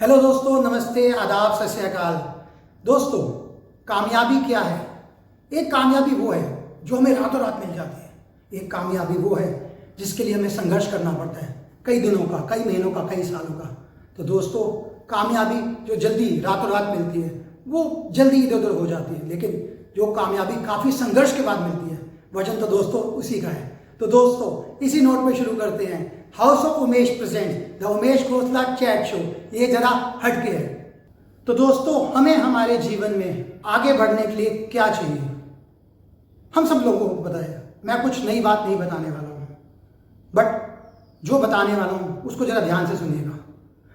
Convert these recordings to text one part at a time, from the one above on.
Hello दोस्तों, नमस्ते, आदाब, सत श्री अकाल। दोस्तों, कामयाबी क्या है? एक कामयाबी वो है जो हमें रातों रात मिल जाती है। एक कामयाबी वो है जिसके लिए हमें संघर्ष करना पड़ता है, कई दिनों का, कई महीनों का, कई सालों का। तो दोस्तों, कामयाबी जो जल्दी रातों रात मिलती है वो जल्दी इधर उधर हो जाती है, लेकिन जो कामयाबी काफ़ी संघर्ष के बाद मिलती है, वजन तो दोस्तों उसी का है। तो दोस्तों, इसी नोट पे शुरू करते हैं। House of Umesh present the Umesh Khosla chat show. ये जरा हटके है। तो दोस्तों, हमें हमारे जीवन में आगे बढ़ने के लिए क्या चाहिए, हम सब लोगों को पता है। मैं कुछ नई बात नहीं बताने वाला हूँ, बट जो बताने वाला हूँ उसको जरा ध्यान से सुनिएगा।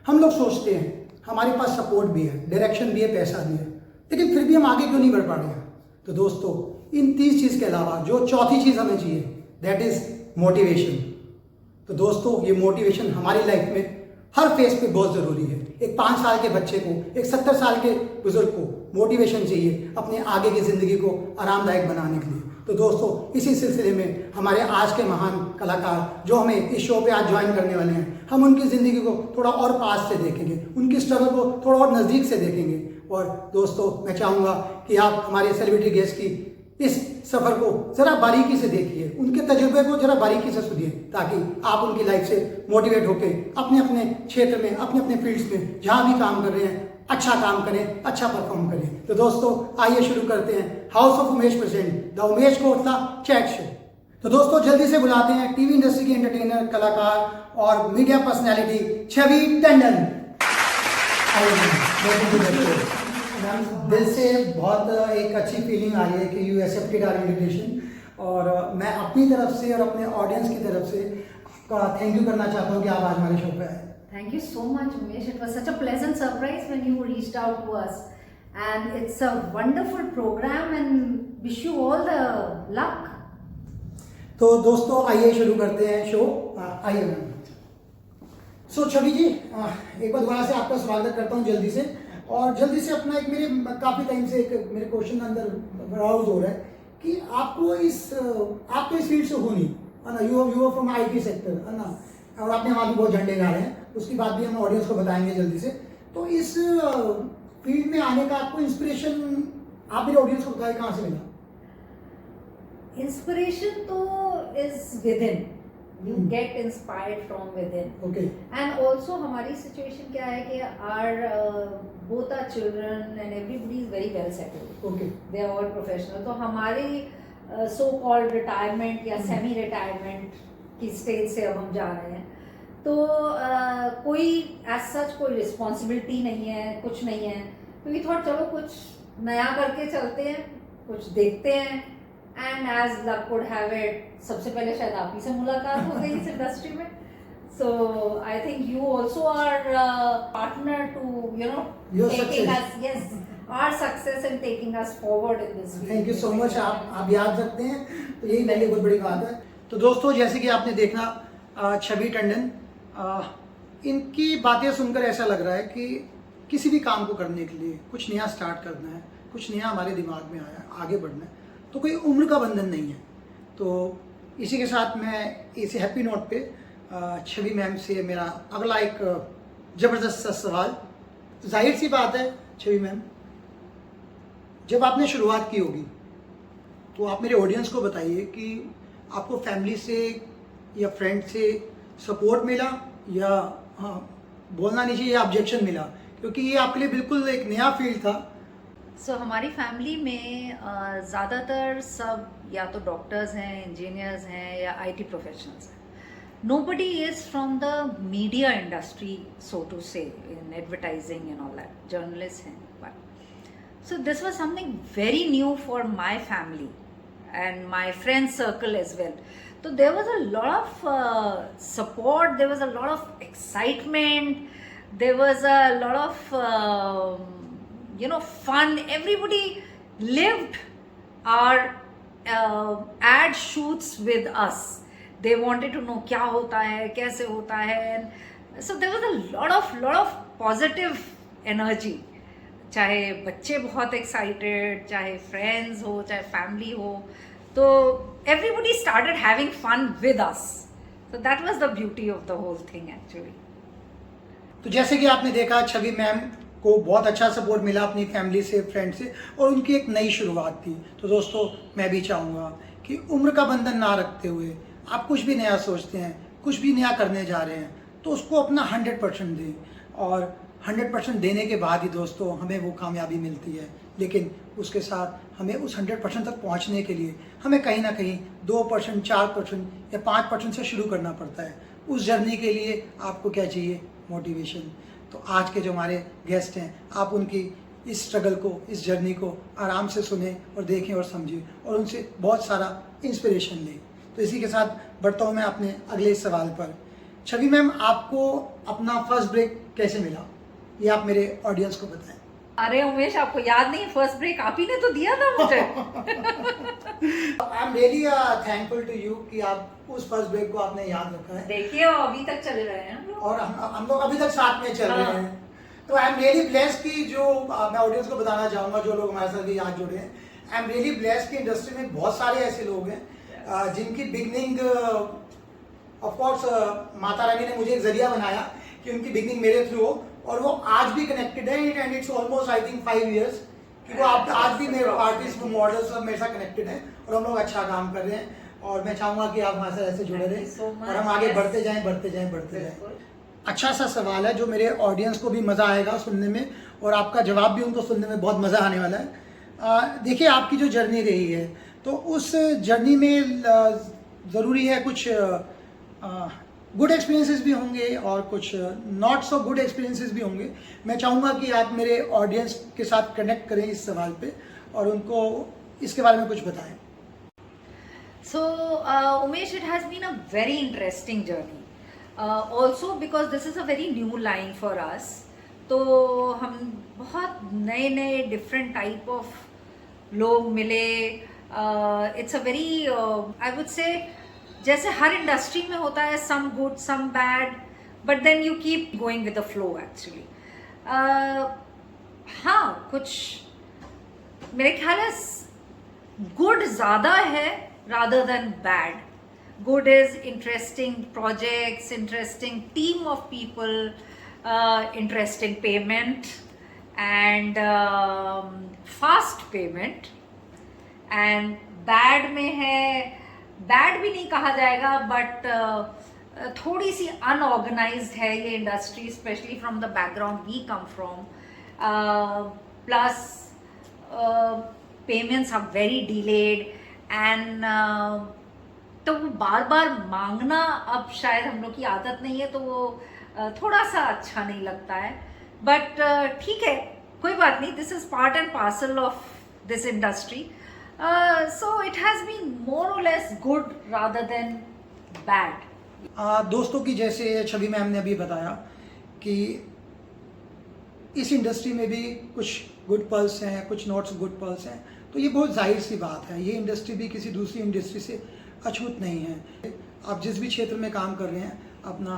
हम लोग सोचते हैं हमारे पास सपोर्ट भी है, डायरेक्शन भी है, पैसा भी है, लेकिन फिर भी हम आगे क्यों नहीं बढ़ पा रहे हैं। तो दोस्तों, इन 30 चीज़ के अलावा जो चौथी चीज़ हमें चाहिए, दैट इज मोटिवेशन। तो दोस्तों, ये मोटिवेशन हमारी लाइफ में हर फेज पे बहुत ज़रूरी है। एक 5 साल के बच्चे को, एक 70 साल के बुजुर्ग को मोटिवेशन चाहिए अपने आगे की ज़िंदगी को आरामदायक बनाने के लिए। तो दोस्तों, इसी सिलसिले में हमारे आज के महान कलाकार जो हमें इस शो पे आज ज्वाइन करने वाले हैं, हम उनकी ज़िंदगी को थोड़ा और पास से देखेंगे, उनकी स्ट्रगल को थोड़ा और नज़दीक से देखेंगे। और दोस्तों, मैं चाहूँगा कि आप हमारे सेलिब्रिटी गेस्ट की इस सफ़र को ज़रा बारीकी से देखिए, उनके तजुर्बे को ज़रा बारीकी से सुनिए, ताकि आप उनकी लाइफ से मोटिवेट होकर अपने अपने क्षेत्र में, अपने अपने फील्ड्स में जहाँ भी काम कर रहे हैं, अच्छा काम करें, अच्छा परफॉर्म करें। तो दोस्तों, आइए शुरू करते हैं house of Umesh present the Umesh Khosla chat show. तो दोस्तों, जल्दी से बुलाते हैं टीवी इंडस्ट्री के एंटरटेनर, कलाकार और मीडिया पर्सनैलिटी छवि टंडन। दिल से बहुत एक अच्छी फीलिंग आ रही है कि यू एक्सेप्टेड आवर इन्विटेशन, और मैं अपनी तरफ से और अपने ऑडियंस की तरफ से आपका थैंक यू करना चाहता हूँ कि आप आज हमारे शो पे आए। Thank you so much, Umesh. It was such a pleasant surprise when you reached out to us, and it's a wonderful program and wish you all the luck. तो दोस्तों, आइए शुरू करते हैं शो। आइए मैम। सो छवि जी, एक बार दोबारा से आपका स्वागत करता हूँ जल्दी से। और जल्दी से अपना एक, मेरे काफ़ी टाइम से एक मेरे क्वेश्चन अंदर ब्राउज हो रहा है कि आपको इस फील्ड से हो नहीं, है ना, you are from IT sector, है ना, और आपने वहाँ भी बहुत झंडे गाड़े हैं, उसकी बात भी हम ऑडियंस को बताएंगे जल्दी से। तो इस फील्ड में आने का आपको इंस्पिरेशन, आप मेरे ऑडियंस को बताएं, कहाँ से मिला? Inspiration तो is within. You get inspired from within. Okay. And also हमारी situation क्या है कि our both our children and everybody is very well settled. Okay. They are all professional. तो हमारी so called retirement या semi retirement की stage से अब हम जा रहे हैं। तो कोई एज सच कोई रिस्पॉन्सिबिलिटी नहीं है, कुछ नहीं है, तो वी थॉट चलो कुछ नया करके चलते हैं, कुछ देखते हैं। And as luck could have it, सबसे पहले शायद आप ही से मुलाकात हो गई इस इंडस्ट्री में। So I think you also are partner to taking us, yes, our success and taking us forward in this. Thank you so much. आप याद रखते हैं तो यही मेरे लिए बहुत बड़ी बात है। तो दोस्तों, जैसे कि आपने देखा छवि टंडन, इनकी बातें सुनकर ऐसा लग रहा है कि किसी भी काम को करने के लिए कुछ नया स्टार्ट करना है, कुछ नया हमारे दिमाग में आया, आगे बढ़ना है, तो कोई उम्र का बंधन नहीं है। तो इसी के साथ मैं इस हैप्पी नोट पे छवि मैम से मेरा अगला एक ज़बरदस्त सा सवाल। जाहिर सी बात है छवि मैम, जब आपने शुरुआत की होगी तो आप मेरे ऑडियंस को बताइए कि आपको फैमिली से या फ्रेंड से सपोर्ट मिला, या बोलना नहीं चाहिए, या ऑब्जेक्शन मिला, क्योंकि ये आपके लिए बिल्कुल एक नया फील्ड था। सो हमारी फैमिली में ज़्यादातर सब या तो डॉक्टर्स हैं, इंजीनियर्स हैं, या IT प्रोफेशनल्स हैं। Nobody is from the media industry, so to say, in advertising and all that, journalist हैं। But so this was something very new for my family and my friend circle as well. So there was a lot of support, there was a lot of excitement, there was a lot of fun. Everybody lived our ad shoots with us. They wanted to know क्या होता है, कैसे होता है. So there was a lot of positive energy. चाहे बच्चे बहुत excited, चाहे फ्रेंड्स हो, चाहे फैमिली हो, तो everybody started having fun with us. So that was the beauty of the whole thing actually. तो जैसे कि आपने देखा, छवि मैम को बहुत अच्छा सपोर्ट मिला अपनी फैमिली से, फ्रेंड से, और उनकी एक नई शुरुआत थी। तो दोस्तों, मैं भी चाहूँगा कि उम्र का बंधन ना रखते हुए आप कुछ भी नया सोचते हैं, कुछ भी नया करने जा रहे हैं, तो उसको अपना 100% दें, और 100% देने के बाद ही दोस्तों हमें वो कामयाबी मिलती है। लेकिन उसके साथ हमें उस 100% तक पहुंचने के लिए हमें कहीं ना कहीं 2%, 4% या 5% से शुरू करना पड़ता है। उस जर्नी के लिए आपको क्या चाहिए? मोटिवेशन। तो आज के जो हमारे गेस्ट हैं, आप उनकी इस स्ट्रगल को, इस जर्नी को आराम से सुने और देखें और समझें, और उनसे बहुत सारा इंस्पिरेशन लें। तो इसी के साथ बढ़ता हूँ मैं अपने अगले सवाल पर। छवि मैम, आपको अपना फर्स्ट ब्रेक कैसे मिला, ये आप मेरे ऑडियंस को बताएं। अरे उमेश, आपको याद नहीं? फर्स्ट ब्रेक आप ही ने तो दिया था मुझे। I am really thankful to you कि आप उस फर्स्ट ब्रेक को आपने याद रखा है। देखिए, अभी तक चल रहे हैं हम लोग। और हम लोग अभी तक साथ में चल रहे हैं। तो आई एम रियली ब्लेस्ड कि जो मैं ऑडियंस को बताना चाहूँगा, जो लोग हमारे साथ भी आज जुड़े हैं, आई एम रियली ब्लेस्ड कि इंडस्ट्री में बहुत सारे ऐसे लोग हैं जिनकी beginning, of course Mata Rani ने मुझे एक जरिया बनाया कि उनकी बिगनिंग मेरे थ्रू हो, और वो आज भी कनेक्टेड है, and it's almost I think 5 years कि वो आज भी मेरे आर्टिस्ट, मॉडल्स सब मेरे साथ कनेक्टेड हैं, और हम लोग अच्छा काम कर रहे हैं। और मैं चाहूँगा कि आप हमारे साथ ऐसे जुड़े रहें और हम आगे बढ़ते जाएं, बढ़ते जाएं, बढ़ते जाएं। अच्छा सा सवाल है जो मेरे ऑडियंस को भी मज़ा आएगा सुनने में, और आपका जवाब भी उनको सुनने में बहुत मज़ा आने वाला है। देखिए, आपकी जो जर्नी रही है, तो उस जर्नी में ज़रूरी है कुछ गुड एक्सपीरियंसेस भी होंगे और कुछ नॉट सो गुड एक्सपीरियंसेस भी होंगे। मैं चाहूँगा कि आप मेरे ऑडियंस के साथ कनेक्ट करें इस सवाल पे, और उनको इसके बारे में कुछ बताएं। So, Umesh, it has been a very interesting journey. Also because this is a very new line for us. तो हम बहुत नए नए different type of लोग मिले. It's a very, I would say, जैसे हर इंडस्ट्री में होता है, some good, some bad, but then you keep going with the flow actually. हाँ, कुछ मेरे ख्याल है गुड ज़्यादा है rather than bad. Good is interesting projects, interesting team of people, interesting payment, and fast payment. And bad में है, bad भी नहीं कहा जाएगा, but थोड़ी सी unorganized है ये industry, specially from the background we come from. Plus payments are very delayed, and तो वो बार बार मांगना अब शायद हम लोग की आदत नहीं है, तो वो थोड़ा सा अच्छा नहीं लगता है. बट ठीक है, कोई बात नहीं, this is part and parcel of this industry. So it has been more or less good rather than bad. दोस्तों की जैसे छवि मैम ने अभी बताया कि इस इंडस्ट्री में भी कुछ गुड पल्स हैं, कुछ नॉट गुड पल्स हैं, तो ये बहुत जाहिर सी बात है. ये इंडस्ट्री भी किसी दूसरी इंडस्ट्री से अछूत नहीं है. आप जिस भी क्षेत्र में काम कर रहे हैं, अपना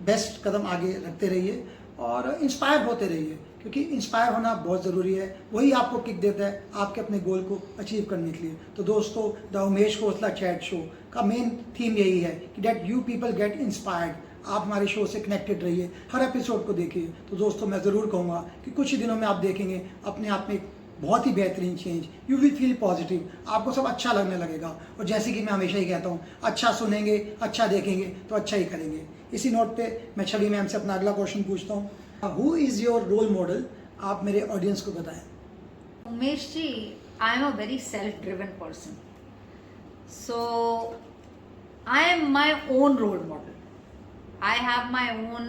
बेस्ट कदम आगे रखते रहिए और इंस्पायर होते रहिए, क्योंकि इंस्पायर होना बहुत ज़रूरी है. वही आपको किक देता है आपके अपने गोल को अचीव करने के लिए. तो दोस्तों, the Umesh Khosla chat show का मेन थीम यही है कि that you people get inspired. आप हमारे शो से कनेक्टेड रहिए, हर एपिसोड को देखिए. तो दोस्तों, मैं ज़रूर कहूँगा कि कुछ ही दिनों में आप देखेंगे अपने आप में एक बहुत ही बेहतरीन change. You will feel positive, आपको सब अच्छा लगने लगेगा. और जैसे कि मैं हमेशा ही कहता हूँ, अच्छा सुनेंगे, अच्छा देखेंगे तो अच्छा ही करेंगे. इसी नोट पे मैं छवि मैम से अपना अगला क्वेश्चन पूछता हूँ. Who is your role model? आप मेरे ऑडियंस को बताएं. Umesh ji, I am a very self driven person, so I am my own role model. I have my own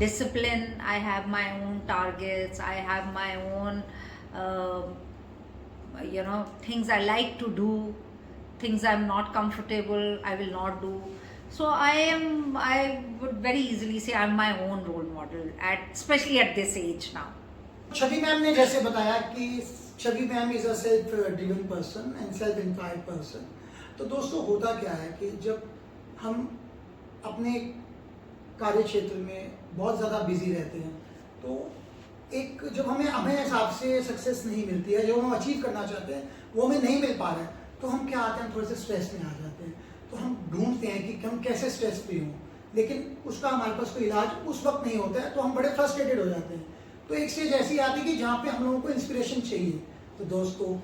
discipline, I have my own targets, I have my own things I like to do, things I'm not comfortable I will not do. So I would very easily say I'm my own role model, especially at this age now. Chhavi ma'am ने जैसे बताया कि Chhavi ma'am is a self driven person and self inspired person. तो दोस्तों, होता क्या है कि जब हम अपने कार्य क्षेत्र में बहुत ज़्यादा बिजी रहते हैं, तो एक जब हमें हिसाब से सक्सेस नहीं मिलती है, जो हम अचीव करना चाहते हैं वो हमें नहीं मिल पा रहा है, तो हम क्या आते हैं, थोड़े से स्ट्रेस में आ जाते हैं. तो हम ढूंढते हैं कि हम कैसे स्ट्रेस फ्री हों. लेकिन उसका हमारे पास कोई इलाज उस वक्त नहीं होता है, तो हम बड़े फ्रस्ट्रेटेड हो जाते हैं। तो एक स्टेज ऐसी आती है कि जहाँ पे हम लोगों को इंस्पिरेशन चाहिए। तो दोस्तों,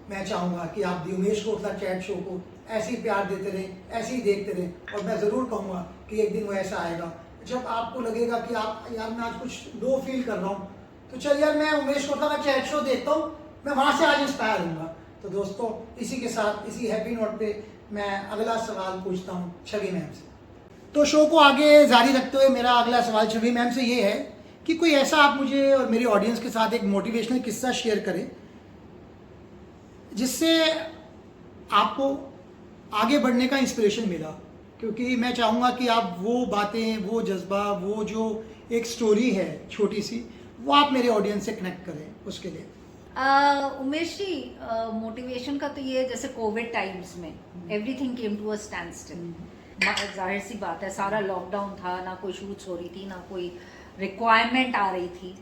मैं चाहूँगा कि आप दी उमेश कोटला चैट शो को ऐसे ही प्यार देते रहें, ऐसे ही देखते रहें, और मैं ज़रूर कहूँगा कि एक दिन वो ऐसा आएगा जब आपको लगेगा कि आप, यार मैं आज कुछ लो फील कर रहा हूँ, तो चल यार मैं उमेश कोटला का चैट शो देखता हूँ, मैं वहाँ से आज इंस्पायर हूँगा। तो दोस्तों, इसी के साथ, इसी हैप्पी नोट पे मैं अगला सवाल पूछता हूँ छवि मैम से। तो शो को आगे जारी रखते हुए मेरा अगला सवाल छवि मैम से ये है कि कोई ऐसा आप मुझे और मेरी ऑडियंस के साथ एक मोटिवेशनल किस्सा शेयर करें जिससे आपको आगे बढ़ने का इंस्पिरेशन मिला, क्योंकि मैं चाहूँगा कि आप वो बातें, वो जज्बा, वो जो एक स्टोरी है छोटी सी, वो आप मेरे ऑडियंस से कनेक्ट करें उसके लिए। उमेश जी, मोटिवेशन का तो ये, जैसे कोविड टाइम्स में everything came to a standstill. जाहिर सी बात है, सारा लॉकडाउन था, ना कोई शूट्स हो रही थी, ना कोई रिक्वायरमेंट आ रही थी।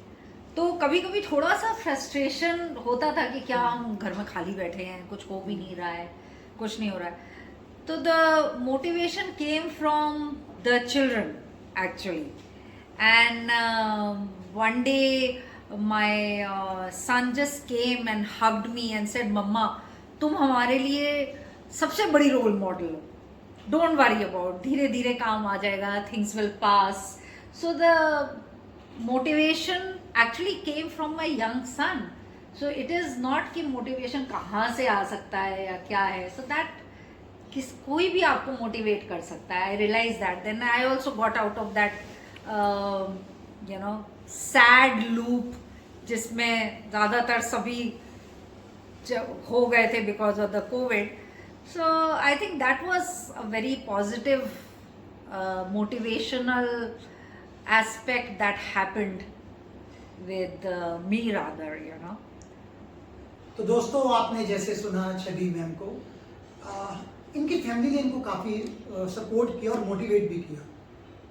तो कभी कभी थोड़ा सा फ्रस्ट्रेशन होता था कि क्या हम घर में खाली बैठे हैं, कुछ हो भी नहीं रहा है, कुछ नहीं हो रहा है। तो the motivation came from the children actually. And one day my son just came and hugged me and said, "Mama, तुम हमारे लिए सबसे बड़ी रोल मॉडल हो, डोंट वरी अबाउट, धीरे धीरे काम आ जाएगा, things will pass." So the motivation actually came from my young son. So it is not कि मोटिवेशन कहाँ से आ सकता है या क्या है, सो दैट कोई भी आपको मोटिवेट कर सकता है। I realise that, then I also got out of that sad loop जिसमें ज़्यादातर सभी हो गए थे because of the covid. So I think that was a very positive motivational aspect that happened with me rather, तो दोस्तों, आपने जैसे सुना छवि मैम को, इनकी फैमिली ने इनको काफ़ी सपोर्ट किया और मोटिवेट भी किया।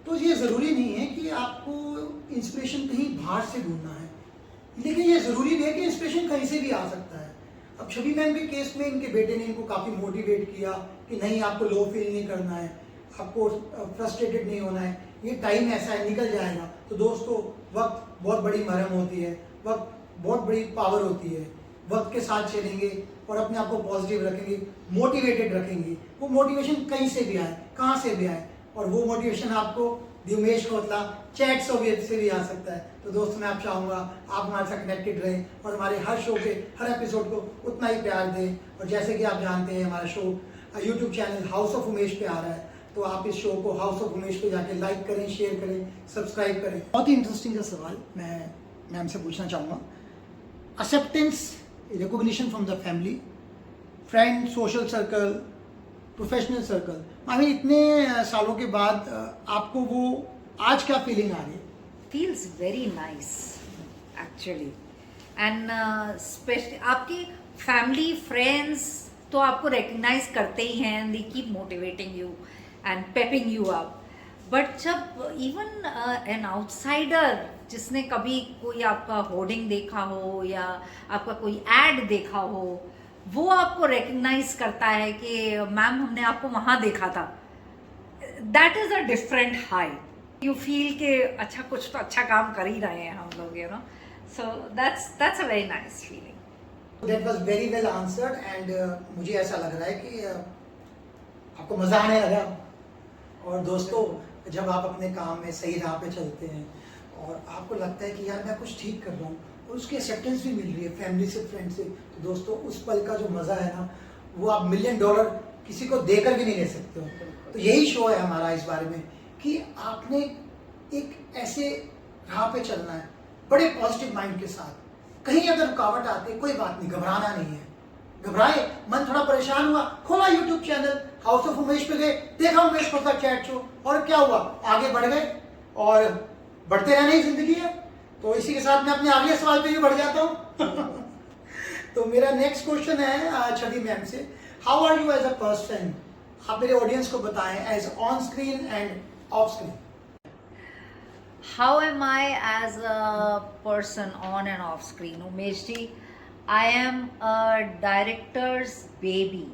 तो ये ज़रूरी नहीं है कि आपको इंस्पिरेशन कहीं बाहर से ढूंढना है, लेकिन ये ज़रूरी भी है कि इंस्पिरेशन कहीं से भी आ सकता है। अब छवि मैम के केस में इनके बेटे ने इनको काफ़ी मोटिवेट किया कि नहीं, आपको लो फील नहीं करना है, आपको फ्रस्ट्रेटेड नहीं होना है, ये टाइम ऐसा है, निकल जाएगा। तो दोस्तों, वक्त बहुत बड़ी मरहम होती है, वक्त बहुत बड़ी पावर होती है। वक्त के साथ चलेंगे और अपने आप को पॉजिटिव रखेंगे, मोटिवेटेड रखेंगे। वो मोटिवेशन कहीं से भी आए, कहाँ से भी आए, और वो मोटिवेशन आपको दी उमेश कोटला चैट शो से भी आ सकता है। तो दोस्तों, मैं आप चाहूँगा आप हमारे साथ कनेक्टेड रहें और हमारे हर शो के हर एपिसोड को उतना ही प्यार दें। और जैसे कि आप जानते हैं, हमारा show YouTube channel House of Umesh पे आ रहा है, तो आप इस शो को हाउस ऑफ उमेश पे जाके लाइक करें, शेयर करें, सब्सक्राइब करें। बहुत ही इंटरेस्टिंग सा सवाल मैं मैम से पूछना चाहूँगा। Acceptance, recognition from the family, friend, social circle, professional circle, I mean इतने सालों के बाद आपको वो आज क्या फीलिंग आ रही है? Feels very nice actually. And specially आपकी फैमिली, फ्रेंड्स तो आपको रिकग्नाइज करते ही हैं, and they keep motivating you and peeping you up. But जब इवन एन आउटसाइडर जिसने कभी कोई आपका होर्डिंग देखा हो या आपका कोई एड देखा हो, वो आपको रिकग्नाइज करता है कि मैम हमने आपको वहाँ देखा था, that is a different high. You feel कि अच्छा, कुछ तो अच्छा काम कर ही रहे हैं हम लोग, so that's a very nice feeling. That was very well answered. And मुझे ऐसा लग रहा है कि आपको मज़ा आने लगा। और दोस्तों, जब आप अपने काम में सही राह पे चलते हैं और आपको लगता है कि यार मैं कुछ ठीक कर रहा हूँ और उसकी एक्सेप्टेंस भी मिल रही है फैमिली से, फ्रेंड से, तो दोस्तों उस पल का जो मज़ा है ना, वो आप $1 मिलियन किसी को देकर भी नहीं ले सकते हो। तो यही शो है हमारा इस बारे में कि आपने एक ऐसे राह पे चलना है बड़े पॉजिटिव माइंड के साथ। कहीं अगर रुकावट आती है, कोई बात नहीं, घबराना नहीं है। घबराए, मन थोड़ा परेशान हुआ, खोला YouTube channel House of Umesh पे गए, देखा उमेश कोटला चैट शो, और क्या हुआ, आगे बढ़ गए। और बढ़ते रहने की जिंदगी है। तो इसी के साथ मैं अपने अगले सवाल पे भी बढ़ जाता हूँ। तो मेरा नेक्स्ट क्वेश्चन है छवि मैम से, how are you as a person? आप मेरे ऑडियंस को बताएं, as on screen and off screen. How am I as a person on and off screen? Umesh ji, I am a director's baby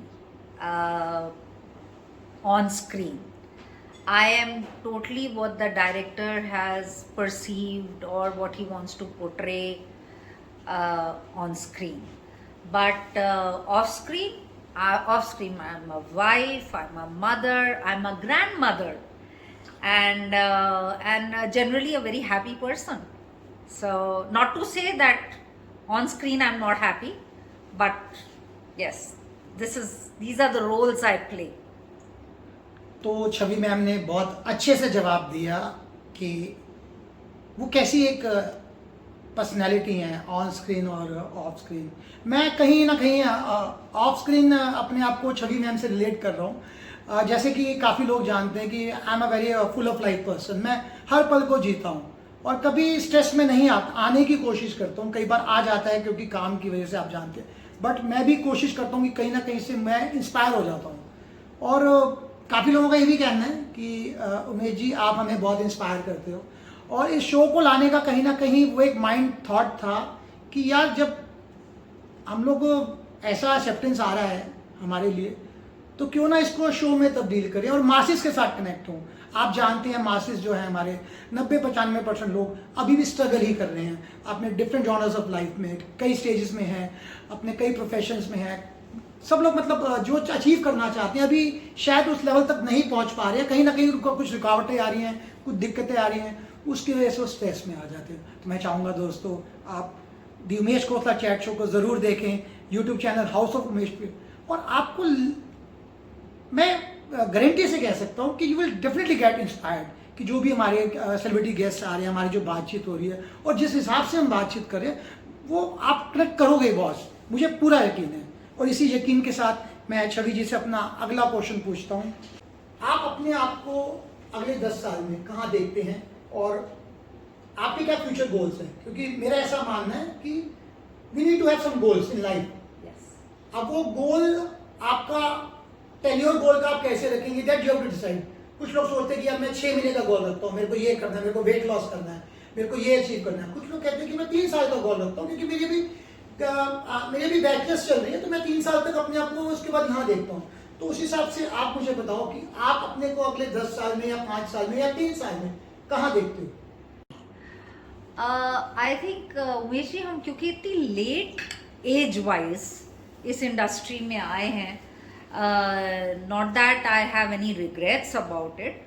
on screen. I am totally what the director has perceived or what he wants to portray on screen. But off screen, I'm a wife, I'm a mother, I'm a grandmother, and generally a very happy person. So, not to say that on screen I'm not happy, but yes, these are the roles I play. तो छवि ma'am ने बहुत अच्छे से जवाब दिया कि वो कैसी एक पर्सनैलिटी हैं ऑन स्क्रीन और ऑफ स्क्रीन। मैं कहीं ना कहीं ऑफ स्क्रीन अपने आप को छवि मैम से रिलेट कर रहा हूँ। जैसे कि काफ़ी लोग जानते हैं कि आई am a very full of life person. मैं हर पल को जीता हूँ और कभी स्ट्रेस में नहीं आने की कोशिश करता हूँ। कई बार आ जाता है क्योंकि काम की वजह से, आप जानते हैं, बट मैं भी कोशिश करता हूँ कि कहीं ना कहीं से मैं इंस्पायर हो जाता हूँ। और काफ़ी लोगों का ये भी कहना है कि उमेश जी आप हमें बहुत इंस्पायर करते हो। और इस शो को लाने का कहीं ना कहीं वो एक माइंड थॉट था कि यार जब हम लोग को ऐसा एक्सेप्टेंस आ रहा है हमारे लिए, तो क्यों ना इसको शो में तब्दील करें और मासिस के साथ कनेक्ट हों। आप जानते हैं मासिस जो है हमारे 90-95% लोग अभी भी स्ट्रगल ही कर रहे हैं अपने डिफरेंट जॉनर्स ऑफ लाइफ में, कई स्टेजेस में हैं, अपने कई प्रोफेशंस में हैं। सब लोग मतलब जो अचीव करना चाहते हैं अभी शायद उस लेवल तक नहीं पहुंच पा रहे हैं। कहीं ना कहीं उनको कुछ रुकावटें आ रही हैं, कुछ दिक्कतें आ रही हैं, उसकी वजह से वो स्ट्रेस में आ जाते हैं। तो मैं चाहूँगा दोस्तों आप दी उमेश खोसला चैट शो को ज़रूर देखें, YouTube channel House of Umesh पे। और आपको मैं गारंटी से कह सकता हूँ कि you will definitely get inspired कि जो भी हमारे सेलिब्रिटी गेस्ट आ रहे हैं, हमारी जो बातचीत हो रही है और जिस हिसाब से हम बातचीत कर रहे हैं वो आप कनेक्ट करोगे बॉस, मुझे पूरा यकीन है। और इसी यकीन के साथ मैं छवि जी से अपना अगला क्वेश्चन पूछता हूँ। आप अपने आप को अगले 10 साल में कहाँ देखते हैं और आपके क्या फ्यूचर गोल्स हैं? क्योंकि मेरा ऐसा मानना है कि we need to have some goals in life. अब वो गोल आपका टेन्योर गोल का आप कैसे रखेंगे, that you have to decide. कुछ लोग सोचते हैं कि यार मैं 6 महीने का गोल रखता हूँ, मेरे को ये करना है, मेरे को वेट लॉस करना है, मेरे को ये अचीव करना है। कुछ लोग कहते हैं कि मैं 3 साल का गोल रखता हूँ क्योंकि मेरी भी बैचलर्स चल रही है, तो मैं 3 साल तक अपने आप को उसके बाद यहाँ देखता हूँ। तो उस हिसाब से आप मुझे बताओ कि आप अपने को अगले 10 साल में या 5 साल में या 3 साल में कहाँ देखते हो? आई थिंक उमेश जी, हम क्योंकि इतनी लेट एज वाइज इस इंडस्ट्री में आए हैं, not that I have any regrets about it,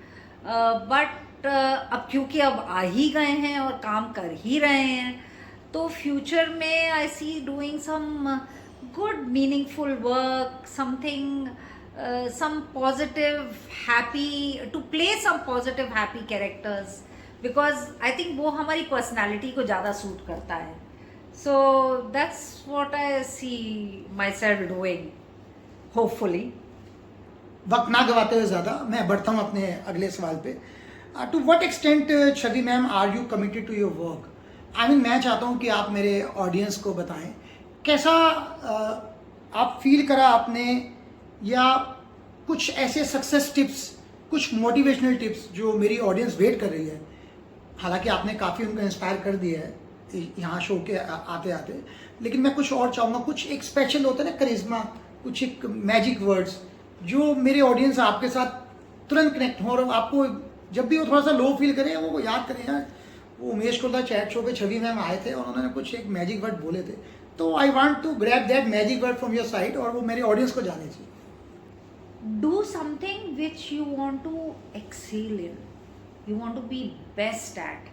but अब क्योंकि अब आ ही गए हैं और काम कर ही रहे हैं, तो फ्यूचर में I see doing some good meaningful work, something some positive happy, to play some positive happy characters, because I think वो हमारी personality को ज़्यादा सूट करता है. So that's what I see myself doing, hopefully. वक्त ना गवाते हुए ज़्यादा मैं बढ़ता हूँ अपने अगले सवाल पे. To what extent Chhavi ma'am are you committed to your work? I mean मैं चाहता हूँ कि आप मेरे ऑडियंस को बताएं कैसा आप फील करा आपने, या कुछ ऐसे सक्सेस टिप्स, कुछ मोटिवेशनल टिप्स जो मेरी ऑडियंस वेट कर रही है. हालांकि आपने काफ़ी उनको इंस्पायर कर दिया है यहाँ शो के आते आते, लेकिन मैं कुछ और चाहूँगा. कुछ एक स्पेशल होता है ना, करिश्मा, कुछ एक मैजिक वर्ड्स जो मेरे ऑडियंस आपके साथ तुरंत कनेक्ट हो और आपको जब भी वो थोड़ा सा लो फील करें वो याद करें यार वो उमेश खोसला चैट शो पे छवि मैम आए थे और उन्होंने कुछ एक मैजिक वर्ड बोले थे. तो I want to grab that magic word from your side और वो मेरे ऑडियंस को जाने चाहिए. Do something which you want to excel in, you want to be best at.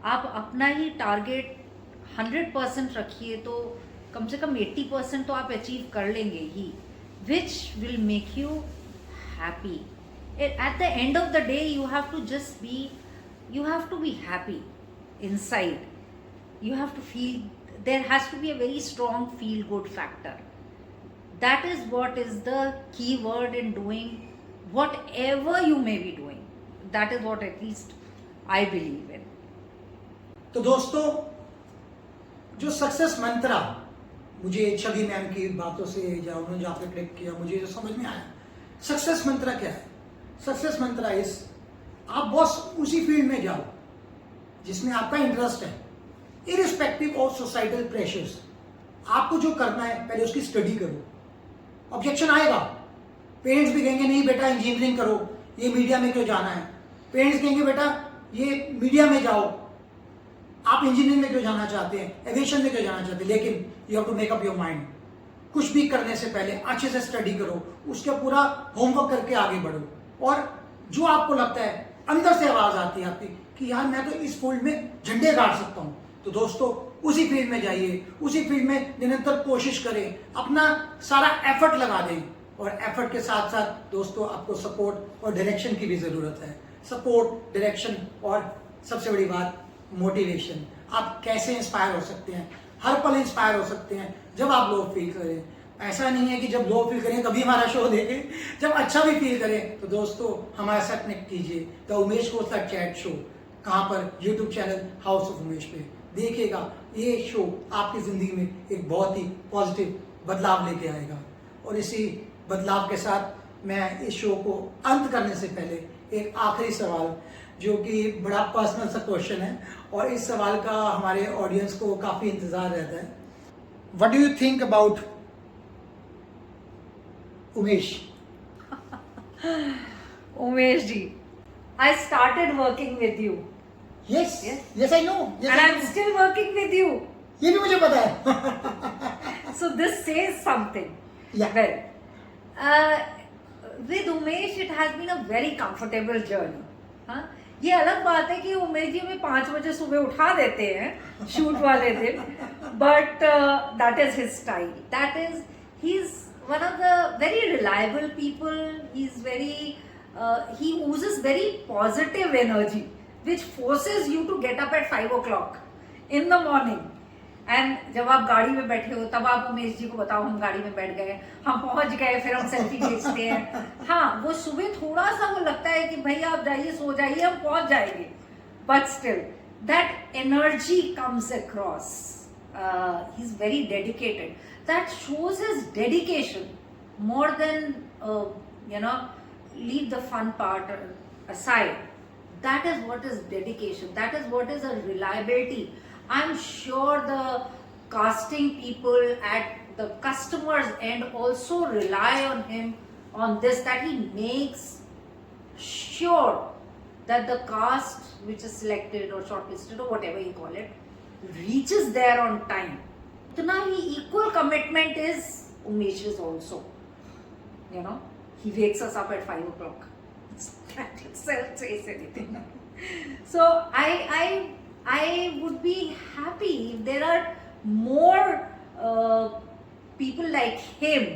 आप अपना ही टारगेट 100% रखिए तो कम से कम 80% तो आप अचीव कर लेंगे ही, which will make you happy. At the end of the day, you have to be happy inside. You have to feel, there has to be a very strong feel good factor. That is what is the key word in doing whatever you may be doing. That is what at least I believe in. तो दोस्तों, जो success मंत्रा मुझे छवि ma'am की बातों से या उन्होंने जो आपने क्लिक किया मुझे जो समझ में आया, सक्सेस मंत्रा क्या है? सक्सेस मंत्रा इस आप बॉस उसी फील्ड में जाओ जिसमें आपका इंटरेस्ट है, इरिस्पेक्टिव ऑफ सोसाइटल प्रेशर्स. आपको जो करना है पहले उसकी स्टडी करो. ऑब्जेक्शन आएगा, पेरेंट्स भी कहेंगे नहीं बेटा इंजीनियरिंग करो, ये मीडिया में क्यों जाना है। पेरेंट्स कहेंगे बेटा ये मीडिया में जाओ, आप इंजीनियरिंग में क्यों जाना चाहते हैं, एविएशन में क्यों जाना चाहते हैं, लेकिन you have to make up your mind. कुछ भी करने से पहले अच्छे से स्टडी करो, उसका पूरा होमवर्क करके आगे बढ़ो, और जो आपको लगता है अंदर से आवाज आती है आपकी कि यार मैं तो इस फील्ड में झंडे गाड़ सकता हूं, तो दोस्तों उसी फील्ड में जाइए, उसी फील्ड में निरंतर कोशिश करें, अपना सारा एफर्ट लगा दें। और एफर्ट के साथ साथ दोस्तों आपको सपोर्ट और डायरेक्शन की भी जरूरत है। सपोर्ट, डायरेक्शन और सबसे बड़ी बात मोटिवेशन। आप कैसे इंस्पायर हो सकते हैं, हर पल इंस्पायर हो सकते हैं जब आप लो फील करें। ऐसा नहीं है कि जब लो फील करें तभी हमारा शो देखें, जब अच्छा भी फील करें तो दोस्तों हमारे साथ कनेक्ट कीजिए the Umesh Khosla chat show. कहाँ पर? YouTube channel House of Umesh पे देखिएगा। ये शो आपकी जिंदगी में एक बहुत ही पॉजिटिव बदलाव लेके आएगा। और इसी बदलाव के साथ मैं इस शो को अंत करने से पहले एक आखिरी सवाल, जो कि बड़ा पर्सनल सा क्वेश्चन है और इस सवाल का हमारे ऑडियंस को काफी इंतजार रहता है। What do you think about Umesh? Umesh ji, I started working with you yes Yes. Yes I know, and I'm still working with you. ये भी मुझे पता है। So this says something. Yeah. Well, with Umesh it has been a very comfortable journey. हाँ, ये अलग बात है कि उमेश जी हमें 5 बजे सुबह उठा देते हैं शूट वाले दिन, but that is his style, that is he is one of the very reliable people, he is very he oozes very positive energy which forces you to get up at 5 o'clock in the morning. And जब आप गाड़ी में बैठे हो तब आप उमेश जी को बताओ हम गाड़ी में बैठ गए, हम पहुंच गए, फिर हम सेल्फी खींचते हैं। हाँ, वो सुबह थोड़ा सा वो लगता है कि भैया आप जाइए, सो जाइए, हम पहुंच जाएंगे, but still that energy comes across. He is very dedicated, that shows his dedication more than leave the fun part aside. That is what is dedication, that is what is a reliability. I'm sure the casting people at the customer's end also rely on him on this, that he makes sure that the cast which is selected or shortlisted or whatever you call it reaches there on time. Itna hi equal commitment is Umesh's also. He wakes us up at 5 o'clock. That itself says anything. So I would be happy if there are more people like him,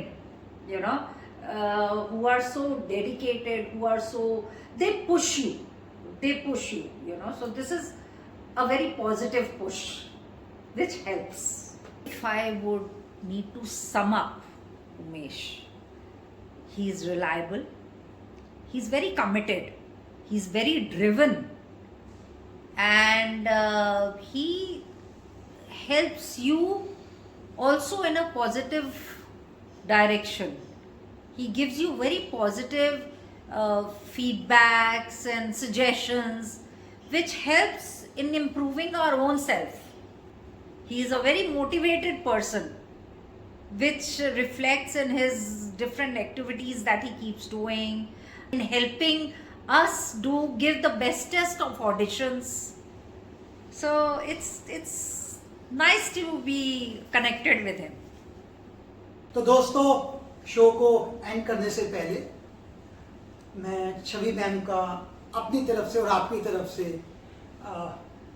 who are so dedicated, who are so, they push you, so this is a very positive push which helps. If I would need to sum up Umesh, he is reliable, he's very committed, he's very driven, and he helps you also in a positive direction. He gives you very positive feedbacks and suggestions which helps in improving our own self. He is a very motivated person, which reflects in his different activities that he keeps doing, in helping us give the bestest of auditions. So it's nice to be connected with him. तो दोस्तों show को and करने से पहले मैं छवि ma'am का अपनी तरफ से और आपकी तरफ से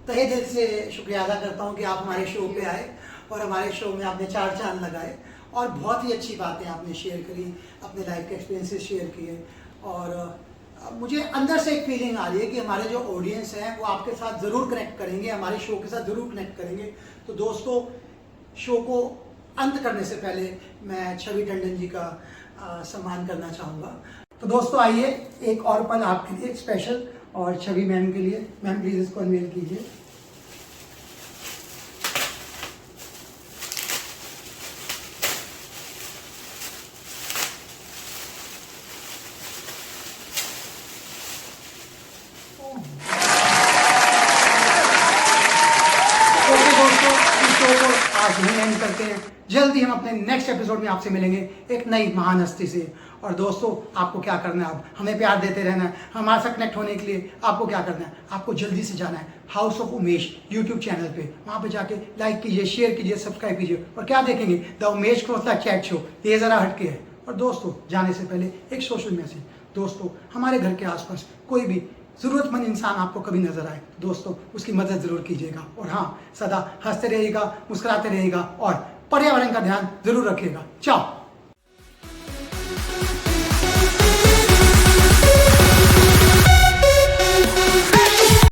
तहे दिल से शुक्रिया अदा करता हूँ कि आप हमारे शो पे आए और हमारे शो में आपने 4 चांद लगाए और बहुत ही अच्छी बातें आपने शेयर करी, अपने लाइफ के एक्सपीरियंसेस शेयर किए। और मुझे अंदर से एक फीलिंग आ रही है कि हमारे जो ऑडियंस हैं वो आपके साथ ज़रूर कनेक्ट करेंगे, हमारे शो के साथ ज़रूर कनेक्ट करेंगे। तो दोस्तों शो को अंत करने से पहले मैं छवि टंडन जी का सम्मान करना चाहूँगा। तो दोस्तों आइए एक और पल आपके लिए स्पेशल और छवि मैम के लिए। मैम प्लीज़ इसको अनवील कीजिए। आज यही एंड करते हैं। जल्दी हम अपने नेक्स्ट एपिसोड में आपसे मिलेंगे एक नई महान हस्ती से। और दोस्तों आपको क्या करना है, अब हमें प्यार देते रहना है, हमारे साथ कनेक्ट होने के लिए आपको क्या करना है, आपको जल्दी से जाना है house of Umesh YouTube channel पे, वहाँ पे जाके लाइक कीजिए, शेयर कीजिए, सब्सक्राइब कीजिए। और क्या देखेंगे, the Umesh Khosla chat show, ये ज़रा हटके है। और दोस्तों जाने से पहले एक सोशल मैसेज, दोस्तों हमारे घर के आसपास कोई भी ज़रूरतमंद इंसान आपको कभी नजर आए, दोस्तों उसकी मदद ज़रूर कीजिएगा। और हाँ, सदा हंसते रहिएगा, मुस्कुराते रहिएगा और पर्यावरण का ध्यान ज़रूर रखिएगा। चाओ।